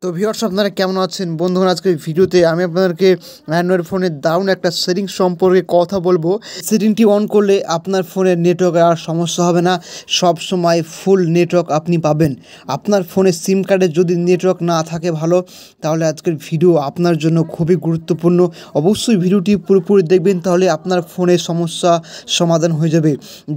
তো ভিউয়ার্স আপনারা কেমন আছেন বন্ধুগণ। আজকের ভিডিওতে আমি আপনাদেরকে অ্যান্ড্রয়েড ফোনের দারুণ একটা সেটিংস সম্পর্কে কথা বলবো। সেটিংটি অন করলে আপনার ফোনের নেটওয়ার্কে আর সমস্যা হবে না, সব সময় ফুল নেটওয়ার্ক আপনি পাবেন। আপনার ফোনের সিম কার্ডে যদি নেটওয়ার্ক না থাকে ভালো, তাহলে আজকের ভিডিও আপনার জন্য খুবই গুরুত্বপূর্ণ। অবশ্যই ভিডিওটি পুরোপুরি দেখবেন, তাহলে আপনার ফোনের সমস্যা সমাধান হয়ে যাবে।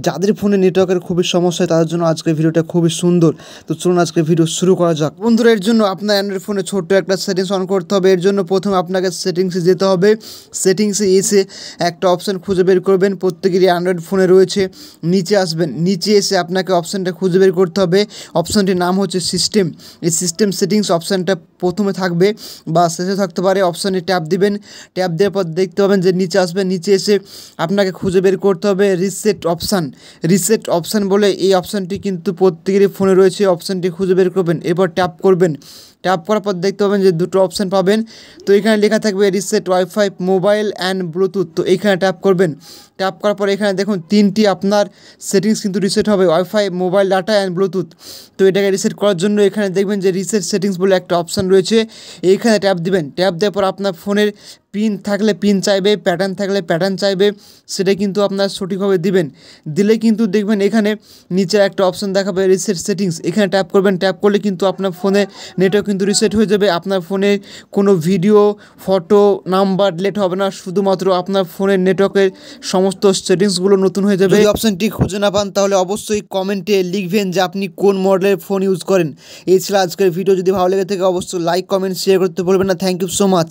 যাদের ফোনে নেটওয়ার্কের খুবই সমস্যা তাদের জন্য আজকের ভিডিওটা খুবই সুন্দর। তো চলুন আজকের ভিডিও শুরু করা যাক। বন্ধুরা, এর জন্য আপনার অ্যান্ড্রয়েড ফোনে ছোট্ট একটা সেটিংস অন করতে হবে। এর জন্য প্রথমে আপনাকে সেটিংসে যেতে হবে। সেটিংসে এসে একটা অপশান খুঁজে বের করবেন, প্রত্যেকেরই অ্যান্ড্রয়েড ফোনে রয়েছে। নিচে আসবেন, নিচে এসে আপনাকে অপশানটা খুঁজে বের করতে হবে। অপশানটির নাম হচ্ছে সিস্টেম। এই সিস্টেম সেটিংস অপশানটা প্রথমে থাকবে বা শেষে থাকতে পারে। অপশানে ট্যাপ দিবেন, ট্যাপ দেওয়ার পর দেখতে পাবেন যে নিচে আসবেন। নিচে এসে আপনাকে খুঁজে বের করতে হবে রিসেট অপশান। রিসেট অপশান বলে এই অপশানটি কিন্তু প্রত্যেকেরই ফোনে রয়েছে। অপশানটি খুঁজে বের করবেন, এরপর ট্যাপ করবেন। ট্যাপ করার পর দেখতে পাবেন যে দুটো অপশান পাবেন। তো এখানে লেখা থাকবে reset wifi mobile and Bluetooth. তো এইখানে ট্যাপ করবেন। ট্যাপ করার পর এখানে দেখুন তিনটি আপনার সেটিংস কিন্তু রিসেট হবে, wifi, mobile data and Bluetooth. তো এটাকে রিসেট করার জন্য এখানে দেখবেন যে রিসেট সেটিংস বলে একটা অপশান রয়েছে, এইখানে ট্যাপ দিবেন। ট্যাপ দেওয়ার পর আপনার ফোনের পিন থাকলে পিন চাইবে, প্যাটার্ন থাকলে প্যাটার্ন চাইবে, সেটা কিন্তু আপনার সঠিকভাবে দিবেন। দিলে কিন্তু দেখবেন এখানে নিচে একটা অপশান দেখাবে রিসেট সেটিংস, এখানে ট্যাপ করবেন। ট্যাপ করলে কিন্তু আপনার ফোনে নেটওয়ার্ক কিন্তু রিসেট হয়ে যাবে। আপনার ফোনে কোনো ভিডিও, ফটো, নাম্বার ডিলিট হবে না, শুধুমাত্র আপনার ফোনের নেটওয়ার্কের সমস্ত সেটিংসগুলো নতুন হয়ে যাবে। যদি অপশানটি খুঁজে না পান তাহলে অবশ্যই কমেন্টে লিখবেন যে আপনি কোন মডেলের ফোন ইউজ করেন। এই ছিল আজকের ভিডিও। যদি ভালো লেগে থাকে অবশ্যই লাইক, কমেন্ট, শেয়ার করতে ভুলবেন না। Thank you so much.